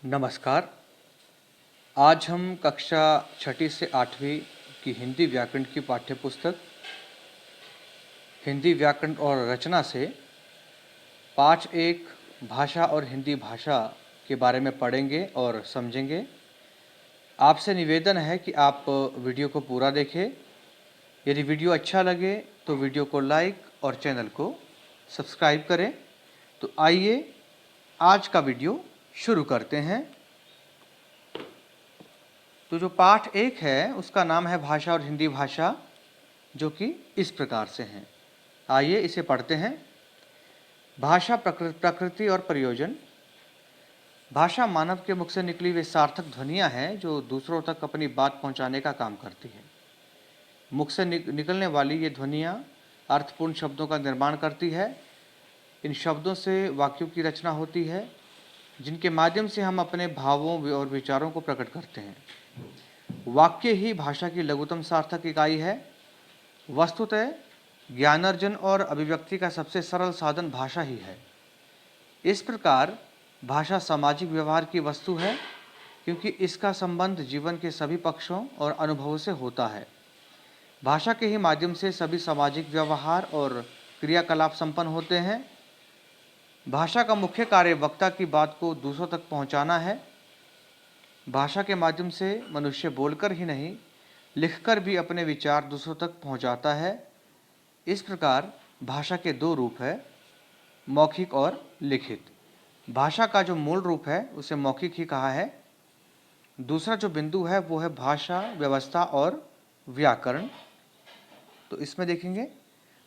नमस्कार। आज हम कक्षा छठी से आठवीं की हिंदी व्याकरण की पाठ्यपुस्तक हिंदी व्याकरण और रचना से पाठ 1 भाषा और हिंदी भाषा के बारे में पढ़ेंगे और समझेंगे। आपसे निवेदन है कि आप वीडियो को पूरा देखें। यदि वीडियो अच्छा लगे तो वीडियो को लाइक और चैनल को सब्सक्राइब करें। तो आइए आज का वीडियो शुरू करते हैं। तो जो पाठ 1 है उसका नाम है भाषा और हिंदी भाषा, जो कि इस प्रकार से हैं। आइए इसे पढ़ते हैं। भाषा प्रकृति और प्रयोजन। भाषा मानव के मुख से निकली वे सार्थक ध्वनियाँ हैं जो दूसरों तक अपनी बात पहुंचाने का काम करती है। मुख से निकलने वाली ये ध्वनियाँ अर्थपूर्ण शब्दों का निर्माण करती है। इन शब्दों से वाक्यों की रचना होती है, जिनके माध्यम से हम अपने भावों और विचारों को प्रकट करते हैं। वाक्य ही भाषा की लघुतम सार्थक इकाई है। वस्तुतः ज्ञानार्जन और अभिव्यक्ति का सबसे सरल साधन भाषा ही है। इस प्रकार भाषा सामाजिक व्यवहार की वस्तु है, क्योंकि इसका संबंध जीवन के सभी पक्षों और अनुभवों से होता है। भाषा के ही माध्यम से सभी सामाजिक व्यवहार और क्रियाकलाप संपन्न होते हैं। भाषा का मुख्य कार्य वक्ता की बात को दूसरों तक पहुंचाना है। भाषा के माध्यम से मनुष्य बोलकर ही नहीं, लिखकर भी अपने विचार दूसरों तक पहुंचाता है। इस प्रकार भाषा के दो रूप हैं, मौखिक और लिखित। भाषा का जो मूल रूप है उसे मौखिक ही कहा है। दूसरा जो बिंदु है वो है भाषा, व्यवस्था और व्याकरण। तो इसमें देखेंगे,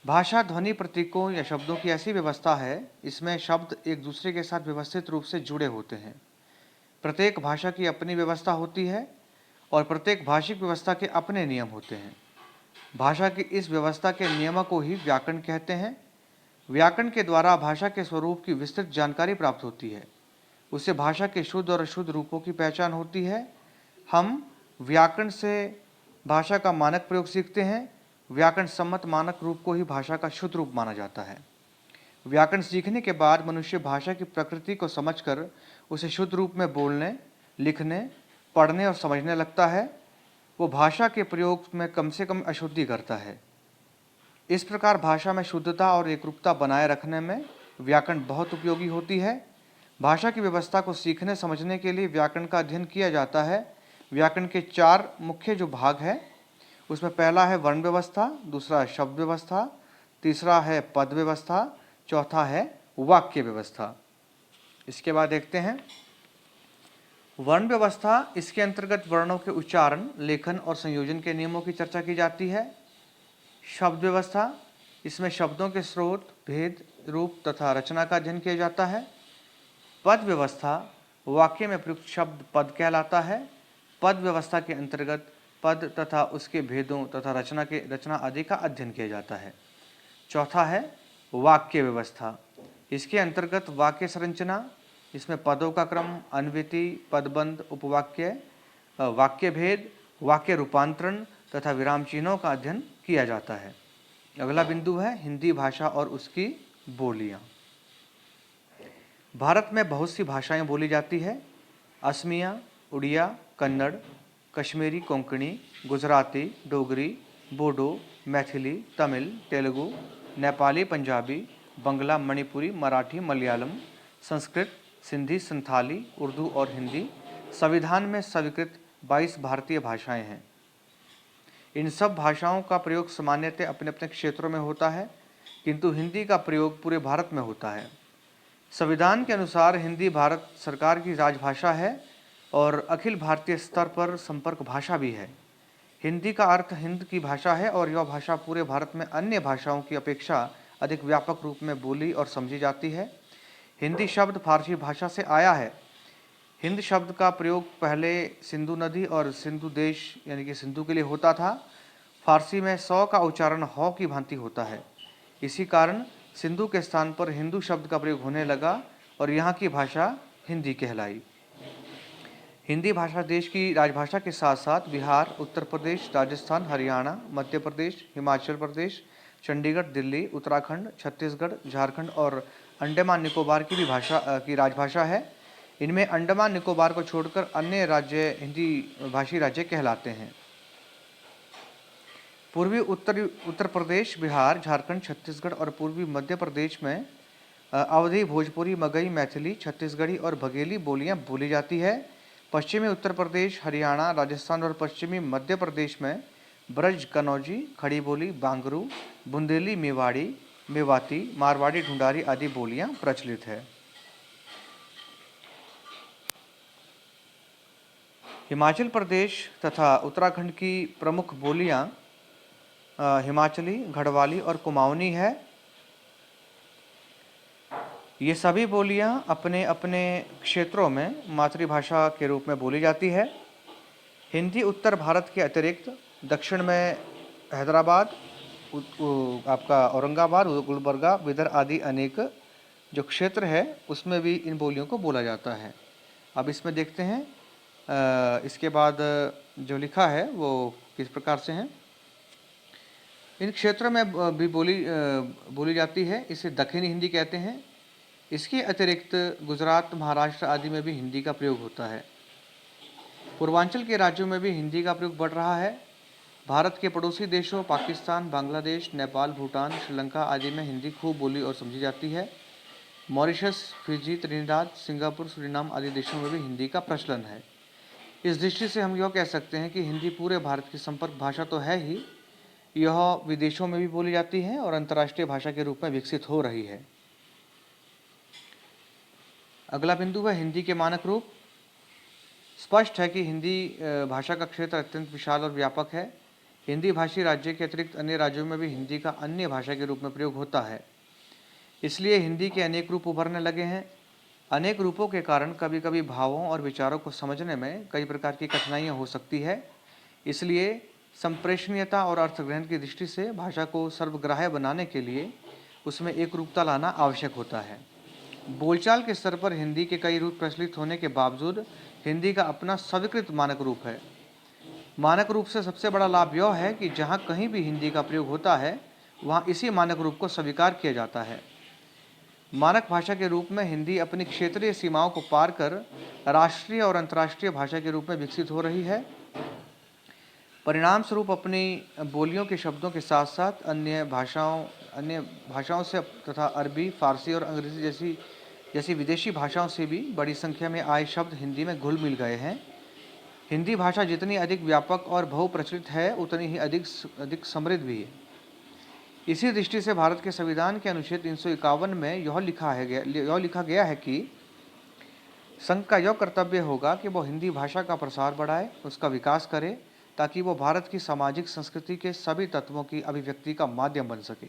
भाषा ध्वनि, प्रतीकों या शब्दों की ऐसी व्यवस्था है, इसमें शब्द एक दूसरे के साथ व्यवस्थित रूप से जुड़े होते हैं। प्रत्येक भाषा की अपनी व्यवस्था होती है और प्रत्येक भाषिक व्यवस्था के अपने नियम होते हैं। भाषा की इस व्यवस्था के नियम को ही व्याकरण कहते हैं। व्याकरण के द्वारा भाषा के स्वरूप की विस्तृत जानकारी प्राप्त होती है। उससे भाषा के शुद्ध और अशुद्ध रूपों की पहचान होती है। हम व्याकरण से भाषा का मानक प्रयोग सीखते हैं। व्याकरण सम्मत मानक रूप को ही भाषा का शुद्ध रूप माना जाता है। व्याकरण सीखने के बाद मनुष्य भाषा की प्रकृति को समझकर उसे शुद्ध रूप में बोलने, लिखने, पढ़ने और समझने लगता है। वो भाषा के प्रयोग में कम से कम अशुद्धि करता है। इस प्रकार भाषा में शुद्धता और एकरूपता बनाए रखने में व्याकरण बहुत उपयोगी होती है। भाषा की व्यवस्था को सीखने समझने के लिए व्याकरण का अध्ययन किया जाता है। व्याकरण के 4 मुख्य जो भाग हैं, उसमें पहला है वर्ण व्यवस्था, दूसरा शब्द व्यवस्था, तीसरा है पद व्यवस्था, चौथा है वाक्य व्यवस्था। इसके बाद देखते हैं वर्ण व्यवस्था। इसके अंतर्गत वर्णों के उच्चारण, लेखन और संयोजन के नियमों की चर्चा की जाती है। शब्द व्यवस्था, इसमें शब्दों के स्रोत, भेद, रूप तथा रचना का अध्ययन किया जाता है। पद व्यवस्था, वाक्य में प्रयुक्त शब्द पद कहलाता है। पद व्यवस्था के अंतर्गत पद तथा उसके भेदों तथा रचना आदि का अध्ययन किया जाता है। चौथा है वाक्य व्यवस्था। इसके अंतर्गत वाक्य संरचना, इसमें पदों का क्रम, अन्वृत्ति, पदबंध, उपवाक्य, वाक्य भेद, वाक्य रूपांतरण तथा विराम चिन्हों का अध्ययन किया जाता है। अगला बिंदु है हिंदी भाषा और उसकी बोलियां। भारत में बहुत सी भाषाएं बोली जाती है। असमिया, उड़िया, कन्नड़, कश्मीरी, कोंकणी, गुजराती, डोगरी, बोडो, मैथिली, तमिल, तेलुगु, नेपाली, पंजाबी, बंगला, मणिपुरी, मराठी, मलयालम, संस्कृत, सिंधी, संथाली, उर्दू और हिंदी संविधान में स्वीकृत 22 भारतीय भाषाएं हैं। इन सब भाषाओं का प्रयोग सामान्यतः अपने अपने क्षेत्रों में होता है, किंतु हिंदी का प्रयोग पूरे भारत में होता है। संविधान के अनुसार हिंदी भारत सरकार की राजभाषा है और अखिल भारतीय स्तर पर संपर्क भाषा भी है। हिंदी का अर्थ हिंद की भाषा है और यह भाषा पूरे भारत में अन्य भाषाओं की अपेक्षा अधिक व्यापक रूप में बोली और समझी जाती है। हिंदी शब्द फारसी भाषा से आया है। हिंद शब्द का प्रयोग पहले सिंधु नदी और सिंधु देश यानी कि सिंधु के लिए होता था। फारसी में सौ का उच्चारण हौ की भांति होता है। इसी कारण सिंधु के स्थान पर हिंदू शब्द का प्रयोग होने लगा और यहाँ की भाषा हिंदी कहलाई। हिंदी भाषा देश की राजभाषा के साथ साथ बिहार, उत्तर प्रदेश, राजस्थान, हरियाणा, मध्य प्रदेश, हिमाचल प्रदेश, चंडीगढ़, दिल्ली, उत्तराखंड, छत्तीसगढ़, झारखंड और अंडमान निकोबार की भी राजभाषा है। इनमें अंडमान निकोबार को छोड़कर अन्य राज्य हिंदी भाषी राज्य कहलाते हैं। पूर्वी उत्तर प्रदेश, बिहार, झारखंड, छत्तीसगढ़ और पूर्वी मध्य प्रदेश में अवधी, भोजपुरी, मगही, मैथिली, छत्तीसगढ़ी और बघेली बोलियां बोली जाती है। पश्चिमी उत्तर प्रदेश, हरियाणा, राजस्थान और पश्चिमी मध्य प्रदेश में ब्रज, कनौजी, खड़ी बोली, बांगरू, बुंदेली, मेवाड़ी, मेवाती, मारवाड़ी, ढूंढारी आदि बोलियां प्रचलित है। हिमाचल प्रदेश तथा उत्तराखंड की प्रमुख बोलियां हिमाचली, गढ़वाली और कुमाऊनी है। ये सभी बोलियां अपने अपने क्षेत्रों में मातृभाषा के रूप में बोली जाती है। हिंदी उत्तर भारत के अतिरिक्त दक्षिण में हैदराबाद, आपका औरंगाबाद, गुलबर्गा, बिदर आदि अनेक जो क्षेत्र है उसमें भी इन बोलियों को बोला जाता है। अब इसमें देखते हैं इसके बाद जो लिखा है वो किस प्रकार से है। इन क्षेत्रों में भी बोली जाती है, इसे दक्षिणी हिंदी कहते हैं। इसके अतिरिक्त गुजरात, महाराष्ट्र आदि में भी हिंदी का प्रयोग होता है। पूर्वांचल के राज्यों में भी हिंदी का प्रयोग बढ़ रहा है। भारत के पड़ोसी देशों पाकिस्तान, बांग्लादेश, नेपाल, भूटान, श्रीलंका आदि में हिंदी खूब बोली और समझी जाती है। Mauritius, Fiji, Trinidad, Singapore, Suriname आदि देशों में भी हिंदी का प्रचलन है। इस दृष्टि से हम यह कह सकते हैं कि हिंदी पूरे भारत की संपर्क भाषा तो है ही, यह विदेशों में भी बोली जाती है और अंतर्राष्ट्रीय भाषा के रूप में विकसित हो रही है। अगला बिंदु है हिंदी के मानक रूप। स्पष्ट है कि हिंदी भाषा का क्षेत्र अत्यंत विशाल और व्यापक है। हिंदी भाषी राज्य के अतिरिक्त अन्य राज्यों में भी हिंदी का अन्य भाषा के रूप में प्रयोग होता है। इसलिए हिंदी के अनेक रूप उभरने लगे हैं। अनेक रूपों के कारण कभी कभी भावों और विचारों को समझने में कई प्रकार की कठिनाइयाँ हो सकती है। इसलिए संप्रेषणीयता और अर्थग्रहण की दृष्टि से भाषा को सर्वग्राह्य बनाने के लिए उसमें एक रूपता लाना आवश्यक होता है। बोलचाल के स्तर पर हिंदी के कई रूप प्रचलित होने के बावजूद हिंदी का अपना स्वीकृत मानक रूप है। मानक रूप से सबसे बड़ा लाभ यह है कि जहाँ कहीं भी हिंदी का प्रयोग होता है वहाँ इसी मानक रूप को स्वीकार किया जाता है। मानक भाषा के रूप में हिंदी अपनी क्षेत्रीय सीमाओं को पार कर राष्ट्रीय और अंतर्राष्ट्रीय भाषा के रूप में विकसित हो रही है। परिणाम स्वरूप अपनी बोलियों के शब्दों के साथ साथ अन्य भाषाओं से तथा अरबी, फारसी और अंग्रेजी जैसी विदेशी भाषाओं से भी बड़ी संख्या में आए शब्द हिंदी में घुल मिल गए हैं। हिंदी भाषा जितनी अधिक व्यापक और बहुप्रचलित है उतनी ही अधिक समृद्ध भी है। इसी दृष्टि से भारत के संविधान के अनुच्छेद 351 में यह लिखा गया है कि संघ का यह कर्तव्य होगा कि वह हिंदी भाषा का प्रसार बढ़ाए, उसका विकास करे, ताकि वो भारत की सामाजिक संस्कृति के सभी तत्वों की अभिव्यक्ति का माध्यम बन सके।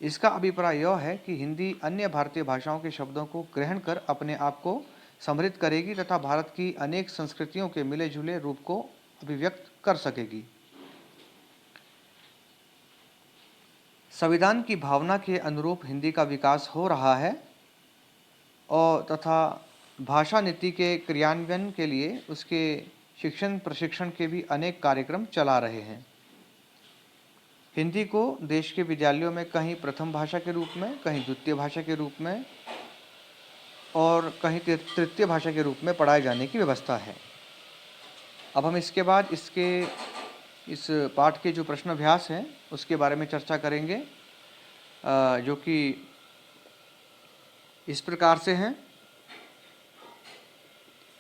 इसका अभिप्राय यह है कि हिंदी अन्य भारतीय भाषाओं के शब्दों को ग्रहण कर अपने आप को समृद्ध करेगी तथा भारत की अनेक संस्कृतियों के मिले जुले रूप को अभिव्यक्त कर सकेगी। संविधान की भावना के अनुरूप हिंदी का विकास हो रहा है और तथा भाषा नीति के क्रियान्वयन के लिए उसके शिक्षण प्रशिक्षण के भी अनेक कार्यक्रम चला रहे हैं। हिंदी को देश के विद्यालयों में कहीं प्रथम भाषा के रूप में, कहीं द्वितीय भाषा के रूप में और कहीं तृतीय भाषा के रूप में पढ़ाए जाने की व्यवस्था है। अब हम इसके बाद इस पाठ के जो प्रश्न अभ्यास हैं उसके बारे में चर्चा करेंगे, जो कि इस प्रकार से हैं।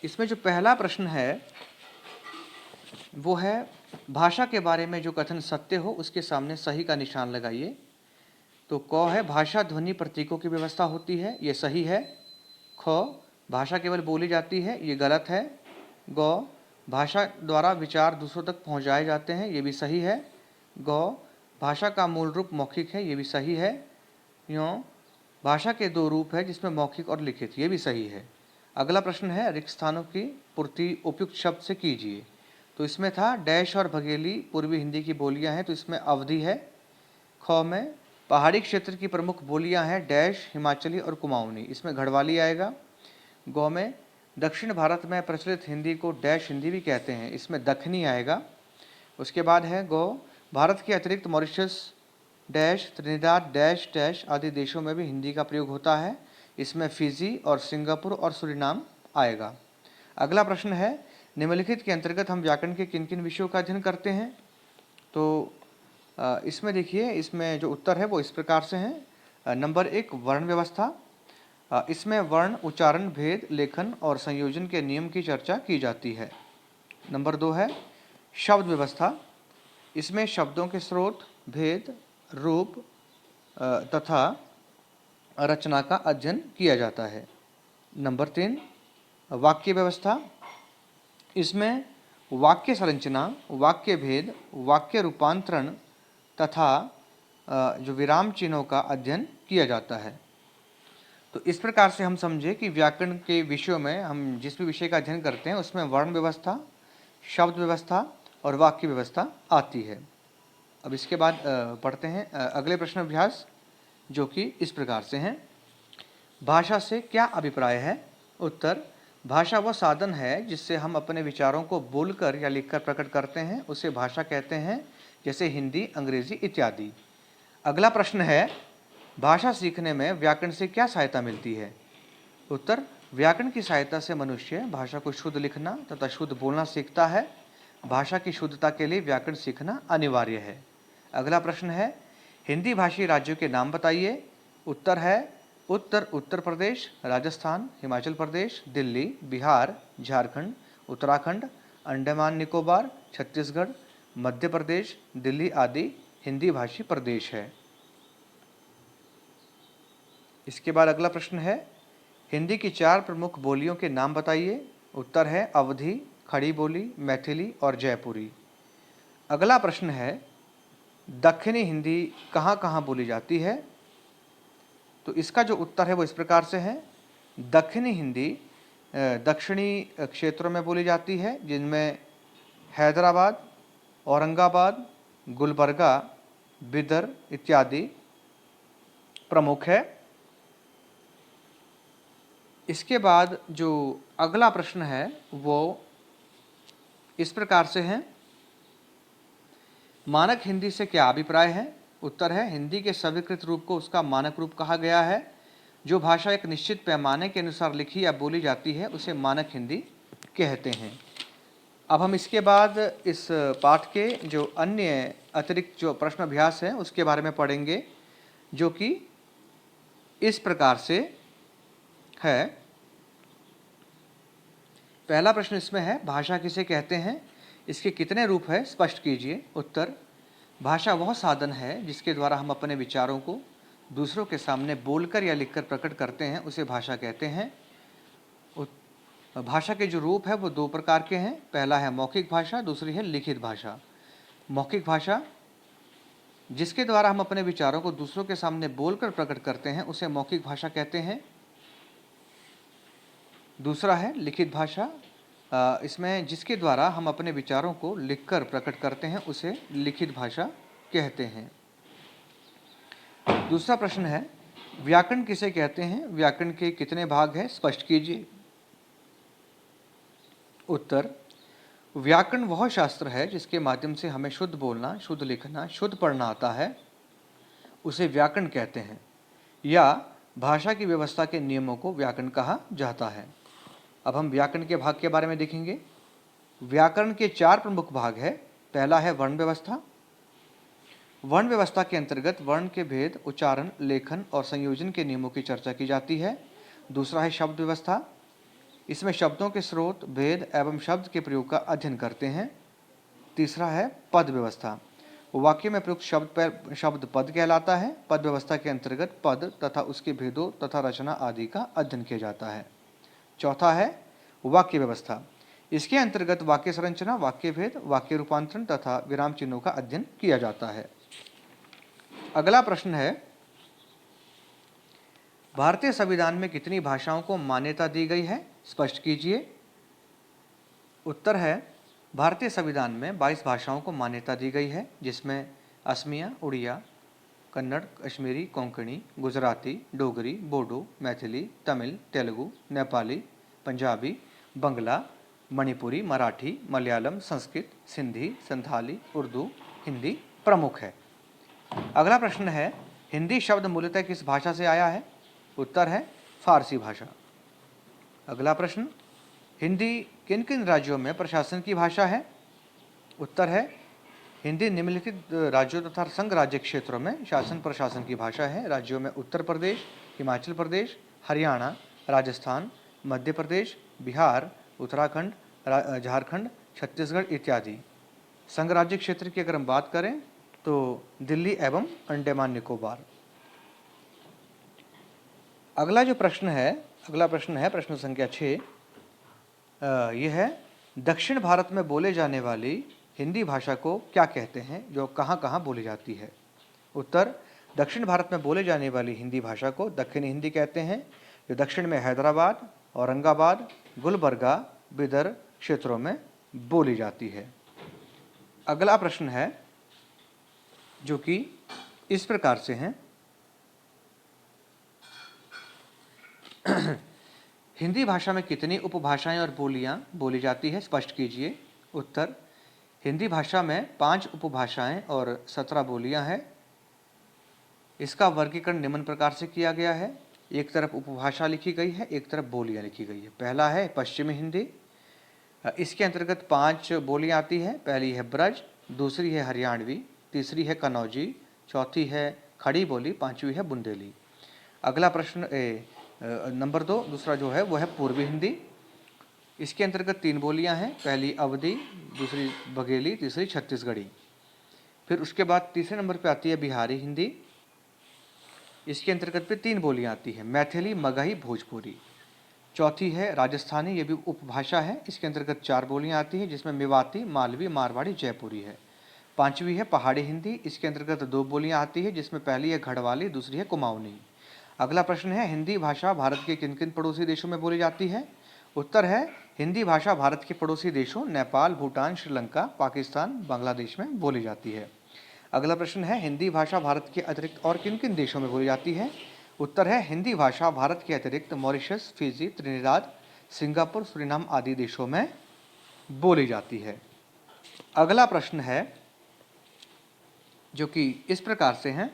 इसमें जो पहला प्रश्न है वो है भाषा के बारे में जो कथन सत्य हो उसके सामने सही का निशान लगाइए। तो क है भाषा ध्वनि प्रतीकों की व्यवस्था होती है, ये सही है। ख भाषा केवल बोली जाती है, ये गलत है। ग भाषा द्वारा विचार दूसरों तक पहुंचाए जाते हैं, ये भी सही है। ग भाषा का मूल रूप मौखिक है, ये भी सही है। यों भाषा के दो रूप है जिसमें मौखिक और लिखित, ये भी सही है। अगला प्रश्न है रिक्त स्थानों की पूर्ति उपयुक्त शब्द से कीजिए। तो इसमें था डैश और बघेली पूर्वी हिंदी की बोलियां हैं, तो इसमें अवधि है। ख में पहाड़ी क्षेत्र की प्रमुख बोलियां हैं डैश, हिमाचली और कुमाऊनी, इसमें गढ़वाली आएगा। ग में दक्षिण भारत में प्रचलित हिंदी को डैश हिंदी भी कहते हैं, इसमें दक्षिणी आएगा। उसके बाद है ग भारत के अतिरिक्त मॉरिशस, डैश, त्रिनिदाद, डैश आदि देशों में भी हिंदी का प्रयोग होता है, इसमें फिजी और सिंगापुर और सूरीनाम आएगा। अगला प्रश्न है, निम्नलिखित के अंतर्गत हम व्याकरण के किन किन विषयों का अध्ययन करते हैं? तो इसमें देखिए, इसमें जो उत्तर है वो इस प्रकार से हैं। नंबर 1, वर्ण व्यवस्था। इसमें वर्ण, उच्चारण, भेद, लेखन और संयोजन के नियम की चर्चा की जाती है। नंबर 2 है शब्द व्यवस्था। इसमें शब्दों के स्रोत, भेद, रूप तथा रचना का अध्ययन किया जाता है। नंबर 3, वाक्य व्यवस्था। इसमें वाक्य संरचना, वाक्य भेद, वाक्य रूपांतरण तथा जो विराम चिन्हों का अध्ययन किया जाता है। तो इस प्रकार से हम समझे कि व्याकरण के विषयों में हम जिस भी विषय का अध्ययन करते हैं उसमें वर्ण व्यवस्था, शब्द व्यवस्था और वाक्य व्यवस्था आती है। अब इसके बाद पढ़ते हैं अगले प्रश्न अभ्यास, जो कि इस प्रकार से हैं। भाषा से क्या अभिप्राय है? उत्तर, भाषा वह साधन है जिससे हम अपने विचारों को बोलकर या लिखकर प्रकट करते हैं, उसे भाषा कहते हैं, जैसे हिंदी, अंग्रेजी इत्यादि। अगला प्रश्न है, भाषा सीखने में व्याकरण से क्या सहायता मिलती है? उत्तर, व्याकरण की सहायता से मनुष्य भाषा को शुद्ध लिखना तथा शुद्ध बोलना सीखता है। भाषा की शुद्धता के लिए व्याकरण सीखना अनिवार्य है। अगला प्रश्न है, हिंदी भाषी राज्यों के नाम बताइए। उत्तर है उत्तर उत्तर प्रदेश, राजस्थान, हिमाचल प्रदेश, दिल्ली, बिहार, झारखंड, उत्तराखंड, अंडमान निकोबार, छत्तीसगढ़, मध्य प्रदेश, दिल्ली आदि हिंदी भाषी प्रदेश है। इसके बाद अगला प्रश्न है, हिंदी की 4 प्रमुख बोलियों के नाम बताइए। उत्तर है अवधी, खड़ी बोली, मैथिली और जयपुरी। अगला प्रश्न है, दक्षिणी हिंदी कहाँ कहाँ बोली जाती है? तो इसका जो उत्तर है वो इस प्रकार से है। दक्षिणी हिंदी दक्षिणी क्षेत्रों में बोली जाती है, जिनमें हैदराबाद, औरंगाबाद, गुलबर्गा, बिदर इत्यादि प्रमुख है। इसके बाद जो अगला प्रश्न है वो इस प्रकार से है, मानक हिंदी से क्या अभिप्राय है? उत्तर है, हिंदी के स्वीकृत रूप को उसका मानक रूप कहा गया है। जो भाषा एक निश्चित पैमाने के अनुसार लिखी या बोली जाती है उसे मानक हिंदी कहते हैं। अब हम इसके बाद इस पाठ के जो अन्य अतिरिक्त जो प्रश्न अभ्यास है उसके बारे में पढ़ेंगे, जो कि इस प्रकार से है। पहला प्रश्न इसमें है, भाषा किसे कहते हैं? इसके कितने रूप है, स्पष्ट कीजिए। उत्तर, भाषा वह साधन है जिसके द्वारा हम अपने विचारों को दूसरों के सामने बोलकर या लिखकर प्रकट करते हैं, उसे भाषा कहते हैं। भाषा के जो रूप है वो 2 प्रकार के हैं। पहला है मौखिक भाषा, दूसरी है लिखित भाषा। मौखिक भाषा जिसके द्वारा हम अपने विचारों को दूसरों के सामने बोलकर प्रकट करते हैं, उसे मौखिक भाषा कहते हैं। दूसरा है लिखित भाषा, इसमें जिसके द्वारा हम अपने विचारों को लिखकर प्रकट करते हैं, उसे लिखित भाषा कहते हैं। दूसरा प्रश्न है, व्याकरण किसे कहते हैं? व्याकरण के कितने भाग हैं, स्पष्ट कीजिए। उत्तर, व्याकरण वह शास्त्र है जिसके माध्यम से हमें शुद्ध बोलना, शुद्ध लिखना, शुद्ध पढ़ना आता है, उसे व्याकरण कहते हैं, या भाषा की व्यवस्था के नियमों को व्याकरण कहा जाता है। अब हम व्याकरण के भाग के बारे में देखेंगे। व्याकरण के 4 प्रमुख भाग है। पहला है वर्ण व्यवस्था। वर्ण व्यवस्था के अंतर्गत वर्ण के भेद, उच्चारण, लेखन और संयोजन के नियमों की चर्चा की जाती है। दूसरा है शब्द व्यवस्था। इसमें शब्दों के स्रोत, भेद एवं शब्द के प्रयोग का अध्ययन करते हैं। तीसरा है पद व्यवस्था। वाक्य में प्रयुक्त शब्द पद कहलाता है। पद व्यवस्था के अंतर्गत पद तथा उसके भेदों तथा रचना आदि का अध्ययन किया जाता है। चौथा है वाक्य व्यवस्था। इसके अंतर्गत वाक्य संरचना, वाक्य भेद, वाक्य रूपांतरण तथा विराम चिन्हों का अध्ययन किया जाता है। अगला प्रश्न है, भारतीय संविधान में कितनी भाषाओं को मान्यता दी गई है, स्पष्ट कीजिए। उत्तर है, भारतीय संविधान में 22 भाषाओं को मान्यता दी गई है, जिसमें असमिया, उड़िया, कन्नड़, कश्मीरी, कोंकणी, गुजराती, डोगरी, बोडो, मैथिली, तमिल, तेलुगु, नेपाली, पंजाबी, बंगला, मणिपुरी, मराठी, मलयालम, संस्कृत, सिंधी, संथाली, उर्दू, हिंदी प्रमुख है। अगला प्रश्न है, हिंदी शब्द मूलतः किस भाषा से आया है? उत्तर है फारसी भाषा। अगला प्रश्न, हिंदी किन किन राज्यों में प्रशासन की भाषा है? उत्तर है हिंदी निम्नलिखित राज्यों तथा संघ राज्य क्षेत्रों में शासन प्रशासन की भाषा है। राज्यों में उत्तर प्रदेश, हिमाचल प्रदेश, हरियाणा, राजस्थान, मध्य प्रदेश, बिहार, उत्तराखंड, झारखंड, छत्तीसगढ़ इत्यादि। संघ राज्य क्षेत्र की अगर हम बात करें तो दिल्ली एवं अंडमान निकोबार। अगला प्रश्न है प्रश्न संख्या 6। यह है दक्षिण भारत में बोले जाने वाली हिंदी भाषा को क्या कहते हैं, जो कहाँ कहाँ बोली जाती है? उत्तर दक्षिण भारत में बोले जाने वाली हिंदी भाषा को दक्षिणी हिंदी कहते हैं, जो दक्षिण में हैदराबाद, औरंगाबाद, गुलबर्गा, बिदर क्षेत्रों में बोली जाती है। अगला प्रश्न है जो कि इस प्रकार से है हिंदी भाषा में कितनी उपभाषाएं और बोलियां बोली जाती है, स्पष्ट कीजिए। उत्तर हिंदी भाषा में 5 उपभाषाएं और 17 बोलियां हैं। इसका वर्गीकरण निम्न प्रकार से किया गया है। एक तरफ उपभाषा लिखी गई है, एक तरफ बोलियां लिखी गई है। पहला है पश्चिमी हिंदी, इसके अंतर्गत 5 बोलियां आती है। पहली है ब्रज, दूसरी है हरियाणवी, तीसरी है कन्नौजी, चौथी है खड़ी बोली, पांचवी है बुंदेली। अगला प्रश्न नंबर 2 दूसरा जो है वो है पूर्वी हिंदी। इसके अंतर्गत 3 बोलियां हैं। पहली अवधी, दूसरी बघेली, तीसरी छत्तीसगढ़ी। फिर उसके बाद तीसरे नंबर पे आती है बिहारी हिंदी। इसके अंतर्गत पे 3 बोलियां आती है, मैथिली, मगही, भोजपुरी। चौथी है राजस्थानी, ये भी उपभाषा है। इसके अंतर्गत 4 बोलियां आती हैं, जिसमें मेवाती, मालवी, मारवाड़ी, जयपुरी है। पांचवी है पहाड़ी हिंदी। इसके अंतर्गत 2 बोलियां आती है, जिसमें पहली है गढ़वाली, दूसरी है कुमाऊनी। अगला प्रश्न है हिंदी भाषा भारत के किन किन पड़ोसी देशों में बोली जाती है? उत्तर है हिंदी भाषा भारत के पड़ोसी देशों नेपाल, भूटान, श्रीलंका, पाकिस्तान, बांग्लादेश में बोली जाती है। अगला प्रश्न है हिंदी भाषा भारत के अतिरिक्त और किन किन देशों में बोली जाती है? उत्तर है हिंदी भाषा भारत के अतिरिक्त Mauritius, Fiji, Trinidad, Singapore, Suriname आदि देशों में बोली जाती है। अगला प्रश्न है जो कि इस प्रकार से है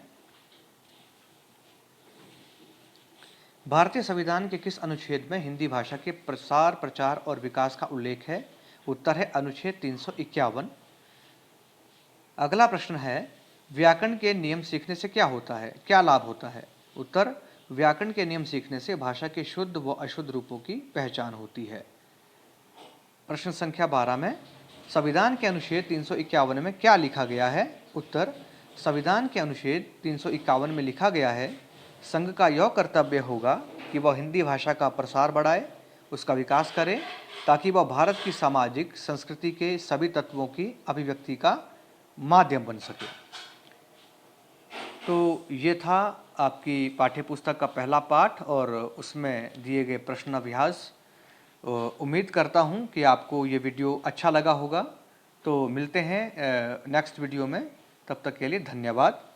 भारतीय संविधान के किस अनुच्छेद में हिंदी भाषा के प्रसार, प्रचार और विकास का उल्लेख है? उत्तर है अनुच्छेद 351। अगला प्रश्न है व्याकरण के नियम सीखने से क्या होता है, क्या लाभ होता है? उत्तर व्याकरण के नियम सीखने से भाषा के शुद्ध व अशुद्ध रूपों की पहचान होती है। प्रश्न संख्या 12 में संविधान के अनुच्छेद 351 में क्या लिखा गया है? उत्तर संविधान के अनुच्छेद 351 में लिखा गया है संघ का यह कर्तव्य होगा कि वह हिंदी भाषा का प्रसार बढ़ाए, उसका विकास करे, ताकि वह भारत की सामाजिक संस्कृति के सभी तत्वों की अभिव्यक्ति का माध्यम बन सके। तो ये था आपकी पाठ्यपुस्तक का पहला पाठ और उसमें दिए गए प्रश्न अभ्यास। उम्मीद करता हूँ कि आपको ये वीडियो अच्छा लगा होगा। तो मिलते हैं नेक्स्ट वीडियो में, तब तक के लिए धन्यवाद।